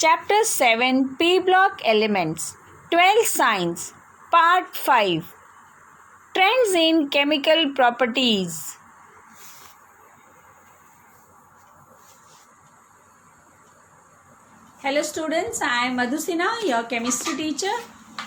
Chapter 7 P Block Elements 12 Signs Part 5 Trends in Chemical Properties. Hello students, I am Madhusina, your chemistry teacher.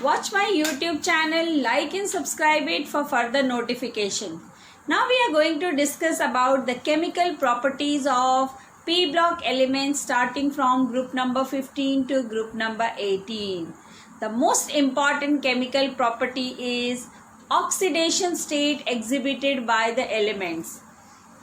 Watch my YouTube channel, like and subscribe it for further notification. Now we are going to discuss about the chemical properties of P block elements starting from group number 15 to group number 18. The most important chemical property is oxidation state exhibited by the elements.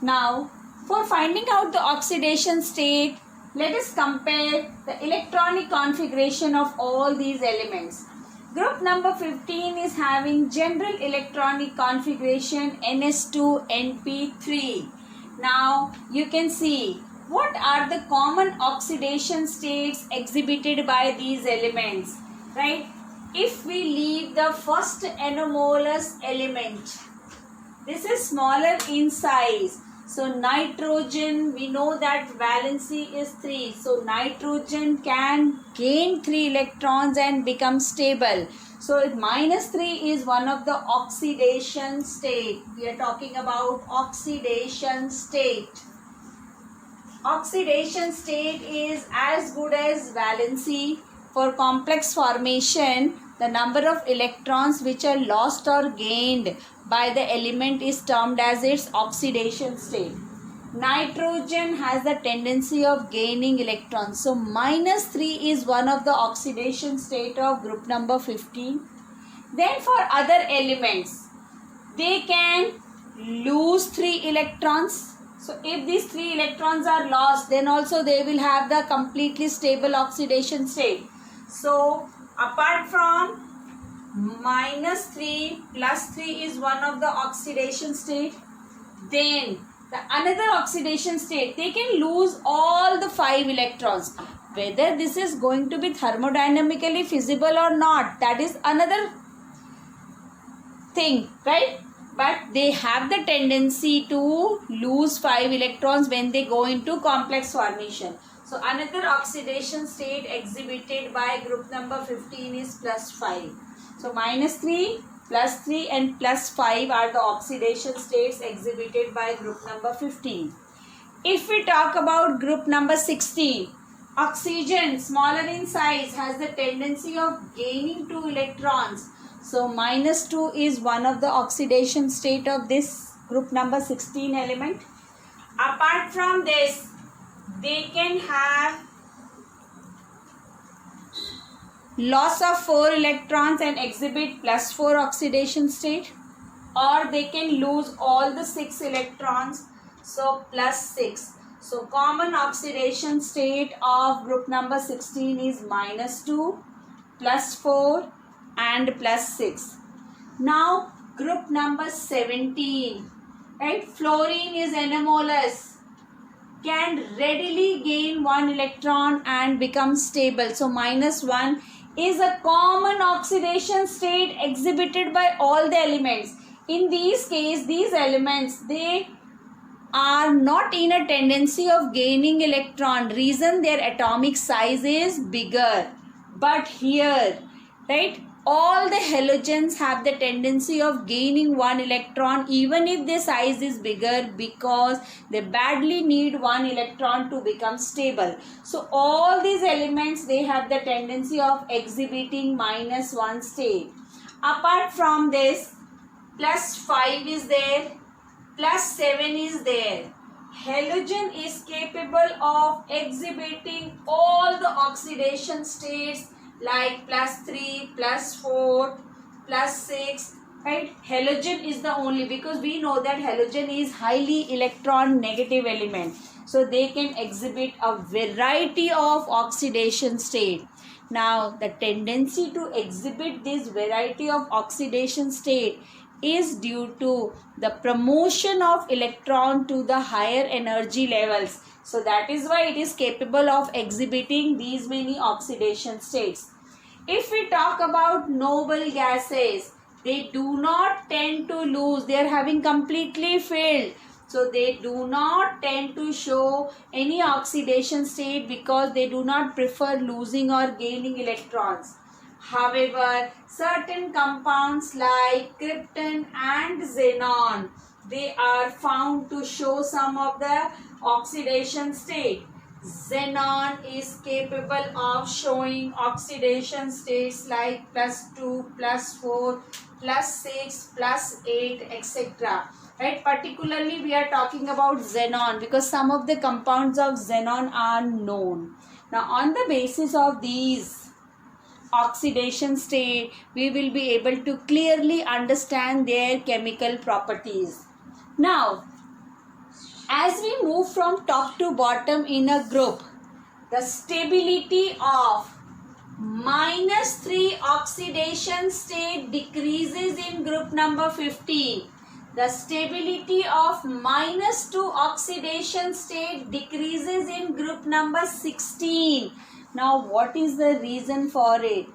Now, for finding out the oxidation state, let us compare the electronic configuration of all these elements. Group number 15 is having general electronic configuration Ns2Np3. Now, you can see what are the common oxidation states exhibited by these elements, right? If we leave the first anomolous element, this is smaller in size. So nitrogen, we know that valency is 3. So nitrogen can gain 3 electrons and become stable. So -3 is one of the oxidation state. We are talking about oxidation state. Oxidation state is as good as valency. For complex formation, the number of electrons which are lost or gained by the element is termed as its oxidation state. Nitrogen has the tendency of gaining electrons. So -3 is one of the oxidation state of group number 15. Then for other elements, they can lose 3 electrons. So if these 3 electrons are lost, then also they will have the completely stable oxidation state. So apart from -3, +3 is one of the oxidation state. Then the another oxidation state, they can lose all the 5 electrons. Whether this is going to be thermodynamically feasible or not, that is another thing, right? But they have the tendency to lose 5 electrons when they go into complex formation. So another oxidation state exhibited by group number 15 is +5. So -3, +3 and +5 are the oxidation states exhibited by group number 15. If we talk about group number 16, oxygen, smaller in size, has the tendency of gaining 2 electrons. So -2 is one of the oxidation state of this group number 16 element. Apart from this, they can have loss of 4 electrons and exhibit +4 oxidation state, or they can lose all the 6 electrons, so +6. So common oxidation state of group number 16 is -2, +4 and +6. Now group number 17, right? Fluorine is anomolous, can readily gain 1 electron and become stable. So -1 is a common oxidation state exhibited by all the elements. In these case, these elements, they are not in a tendency of gaining electron. Reason, their atomic size is bigger. But here, right, all the halogens have the tendency of gaining 1 electron even if their size is bigger, because they badly need 1 electron to become stable. So all these elements, they have the tendency of exhibiting -1 state. Apart from this, +5 is there, +7 is there. Halogen is capable of exhibiting all the oxidation states like +3, +4, +6, right? Halogen is the only, because we know that halogen is highly electron negative element. So they can exhibit a variety of oxidation state. Now the tendency to exhibit this variety of oxidation state is due to the promotion of electron to the higher energy levels. So that is why it is capable of exhibiting these many oxidation states. If we talk about noble gases, they do not tend to lose. They are having completely filled. So they do not tend to show any oxidation state because they do not prefer losing or gaining electrons. However, certain compounds like krypton and xenon, they are found to show some of the oxidation state. Xenon is capable of showing oxidation states like +2, +4, +6, +8, etc. Right? Particularly we are talking about xenon because some of the compounds of xenon are known. Now on the basis of these oxidation state, we will be able to clearly understand their chemical properties. Now, as we move from top to bottom in a group, the stability of -3 oxidation state decreases in group number 15. The stability of -2 oxidation state decreases in group number 16. Now, what is the reason for it?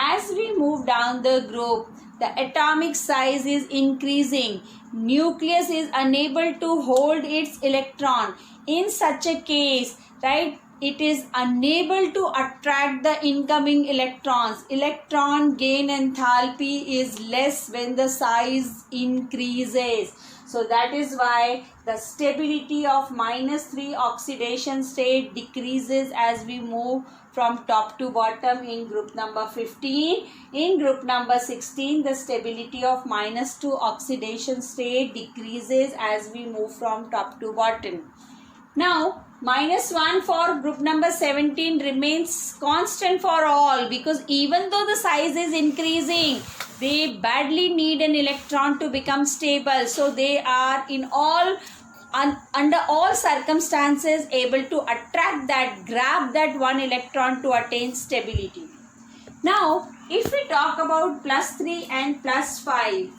As we move down the group, the atomic size is increasing. Nucleus is unable to hold its electron. In such a case, right, it is unable to attract the incoming electrons. Electron gain enthalpy is less when the size increases. So that is why the stability of -3 oxidation state decreases as we move from top to bottom in group number 15. In group number 16, the stability of -2 oxidation state decreases as we move from top to bottom. Now, -1 for group number 17 remains constant for all because even though the size is increasing, they badly need an electron to become stable. So they are in all under all circumstances able to attract that, grab that one electron to attain stability. Now, if we talk about +3 and +5,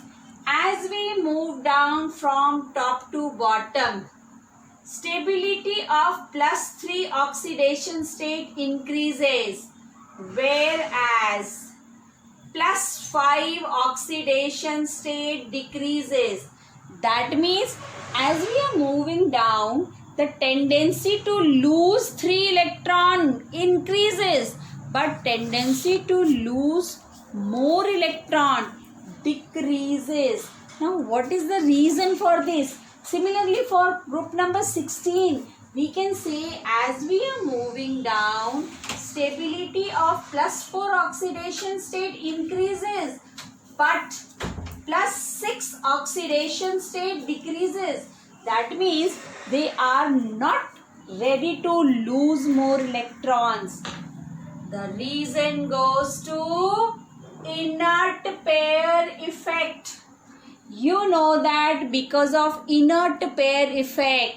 as we move down from top to bottom, stability of +3 oxidation state increases, whereas +5 oxidation state decreases. That means as we are moving down, the tendency to lose 3 electron increases, but tendency to lose more electron decreases. Now, what is the reason for this? Similarly, for group number 16, we can say as we are moving down, stability of +4 oxidation state increases, but +6 oxidation state decreases. That means they are not ready to lose more electrons. The reason goes to inert pair effect. You know that because of inert pair effect,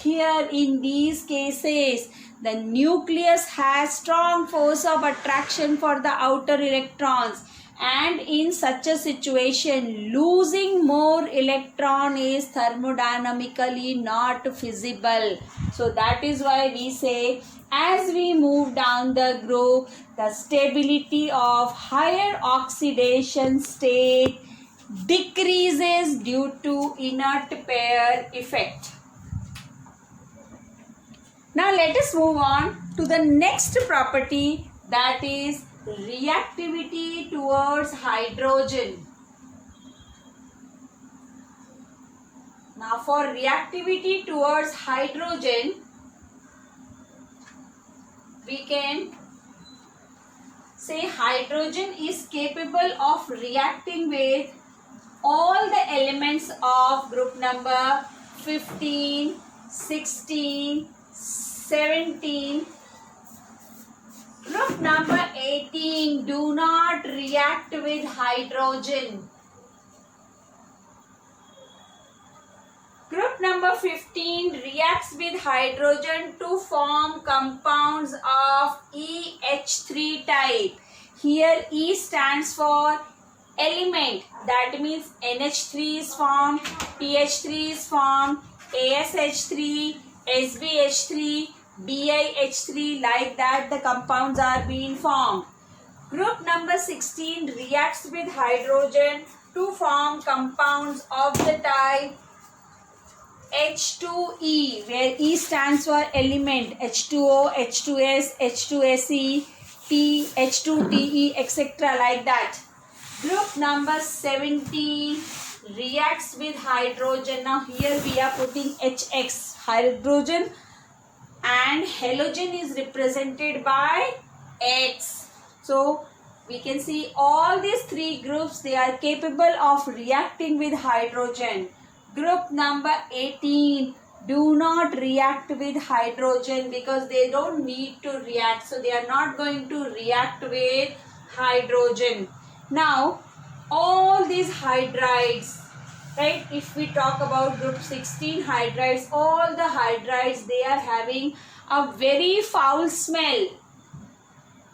here in these cases, the nucleus has strong force of attraction for the outer electrons, and in such a situation, losing more electron is thermodynamically not feasible. So that is why we say as we move down the group, the stability of higher oxidation state decreases due to inert pair effect. Now let us move on to the next property, that is reactivity towards hydrogen. Now for reactivity towards hydrogen, we can say hydrogen is capable of reacting with all the elements of group number 15, 16, 17. Group number 18 do not react with hydrogen. Group number 15 reacts with hydrogen to form compounds of EH3 type. Here E stands for element. That means NH3 is formed, PH3 is formed, ASH3, SBH3, BiH3, like that the compounds are being formed. Group number 16 reacts with hydrogen to form compounds of the type H2E, where E stands for element, H2O, H2S, H2Se, T, H2TE, etc. like that. Group number 17 reacts with hydrogen. Now here we are putting HX, hydrogen, and halogen is represented by X. So we can see all these three groups, they are capable of reacting with hydrogen. Group number 18 do not react with hydrogen because they don't need to react. So they are not going to react with hydrogen. Now all these hydrides, right, if we talk about group 16 hydrides, all the hydrides, they are having a very foul smell.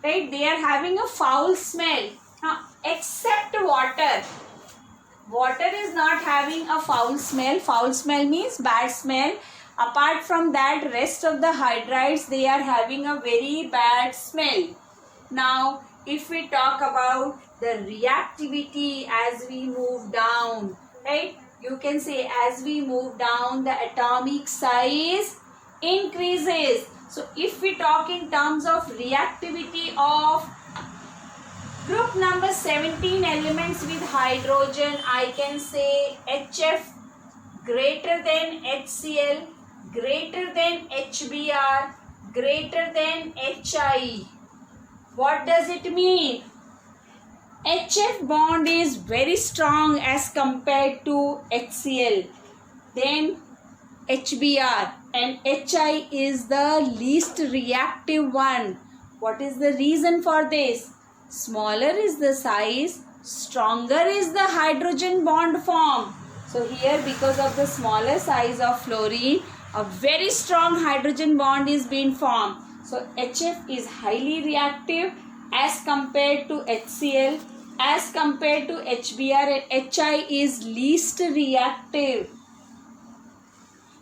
Right, they are having a foul smell. Now, except water. Water is not having a foul smell. Foul smell means bad smell. Apart from that, rest of the hydrides, they are having a very bad smell. Now, if we talk about the reactivity as we move down, right, you can say as we move down, the atomic size increases. So, if we talk in terms of reactivity of group number 17 elements with hydrogen, I can say HF greater than HCl, greater than HBr, greater than HI. What does it mean? HF bond is very strong as compared to HCl. Then HBr, and HI is the least reactive one. What is the reason for this? Smaller is the size, stronger is the hydrogen bond form. So here, because of the smaller size of fluorine, a very strong hydrogen bond is being formed. So HF is highly reactive as compared to HCl, as compared to HBr, and HI is least reactive.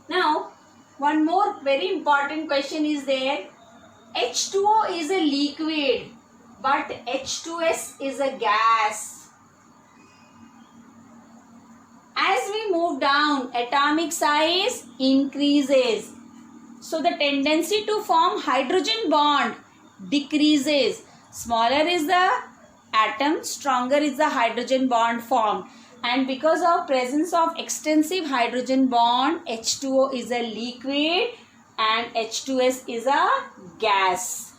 Now, one more very important question is there. H2O is a liquid, but H2S is a gas. As we move down, atomic size increases. So, the tendency to form hydrogen bond decreases. Smaller is the atom, stronger is the hydrogen bond formed. And because of presence of extensive hydrogen bond, H2O is a liquid and H2S is a gas.